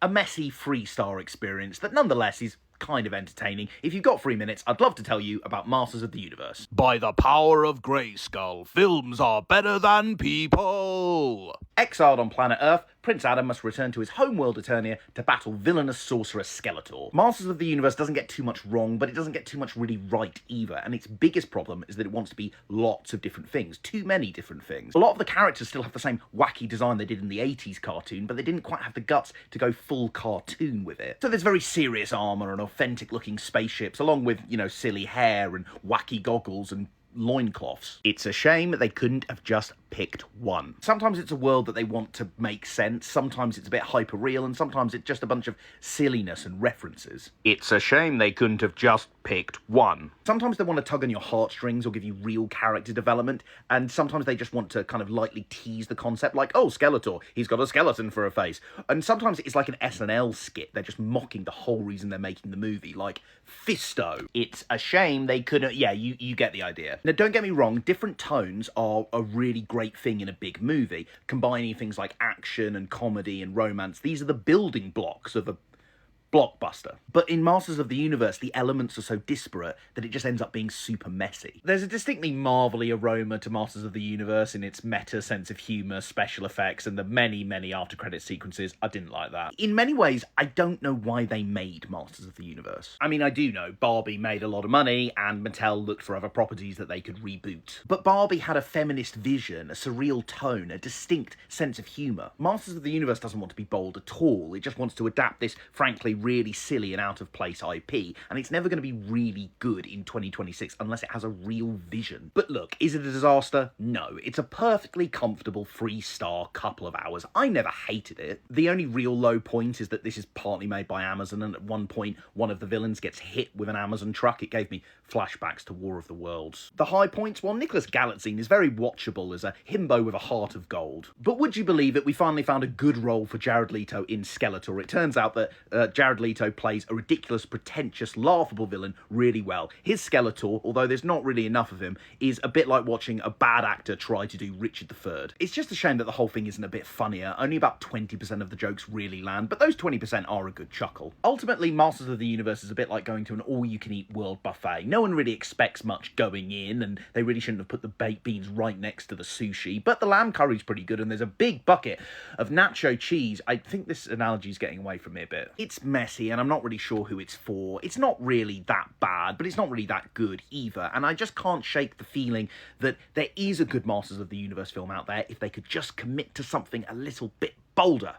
A messy 3-star experience that nonetheless is kind of entertaining. If you've got 3 minutes, I'd love to tell you about Masters of the Universe. By the power of Grayskull, films are better than people! Exiled on planet Earth, Prince Adam must return to his homeworld Eternia to battle villainous sorcerer Skeletor. Masters of the Universe doesn't get too much wrong, but it doesn't get too much really right either, and its biggest problem is that it wants to be lots of different things, too many different things. A lot of the characters still have the same wacky design they did in the 80s cartoon, but they didn't quite have the guts to go full cartoon with it. So there's very serious armour and authentic looking spaceships, along with, silly hair and wacky goggles and loincloths. It's a shame they couldn't have just picked one. Sometimes it's a world that they want to make sense, sometimes it's a bit hyper-real, and sometimes it's just a bunch of silliness and references. It's a shame they couldn't have just picked one. Sometimes they want to tug on your heartstrings or give you real character development, and sometimes they just want to kind of lightly tease the concept, like, oh, Skeletor, he's got a skeleton for a face. And sometimes it's like an SNL skit, they're just mocking the whole reason they're making the movie, like Fisto. It's a shame they couldn't, yeah, you get the idea. Now, don't get me wrong, different tones are a really great thing in a big movie, combining things like action and comedy and romance. These are the building blocks of a blockbuster. But in Masters of the Universe, the elements are so disparate that it just ends up being super messy. There's a distinctly marvelly aroma to Masters of the Universe in its meta sense of humour, special effects, and the many after-credit sequences. I didn't like that. In many ways, I don't know why they made Masters of the Universe. I mean, I do know Barbie made a lot of money, and Mattel looked for other properties that they could reboot. But Barbie had a feminist vision, a surreal tone, a distinct sense of humour. Masters of the Universe doesn't want to be bold at all. It just wants to adapt this, frankly, really silly and out-of-place IP, and it's never going to be really good in 2026 unless it has a real vision. But look, is it a disaster? No. It's a perfectly comfortable 3-star couple of hours. I never hated it. The only real low point is that this is partly made by Amazon, and at one point, one of the villains gets hit with an Amazon truck. It gave me flashbacks to War of the Worlds. The high points? Well, Nicholas Galitzine is very watchable as a himbo with a heart of gold. But would you believe it, we finally found a good role for Jared Leto in Skeletor. It turns out that Jared Leto plays a ridiculous, pretentious, laughable villain really well. His Skeletor, although there's not really enough of him, is a bit like watching a bad actor try to do Richard III. It's just a shame that the whole thing isn't a bit funnier. Only about 20% of the jokes really land, but those 20% are a good chuckle. Ultimately, Masters of the Universe is a bit like going to an all-you-can-eat world buffet. No one really expects much going in, and they really shouldn't have put the baked beans right next to the sushi, but the lamb curry's pretty good, and there's a big bucket of nacho cheese. I think this analogy's getting away from me a bit. It's messy, and I'm not really sure who it's for. It's not really that bad, but it's not really that good either, and I just can't shake the feeling that there is a good Masters of the Universe film out there if they could just commit to something a little bit bolder.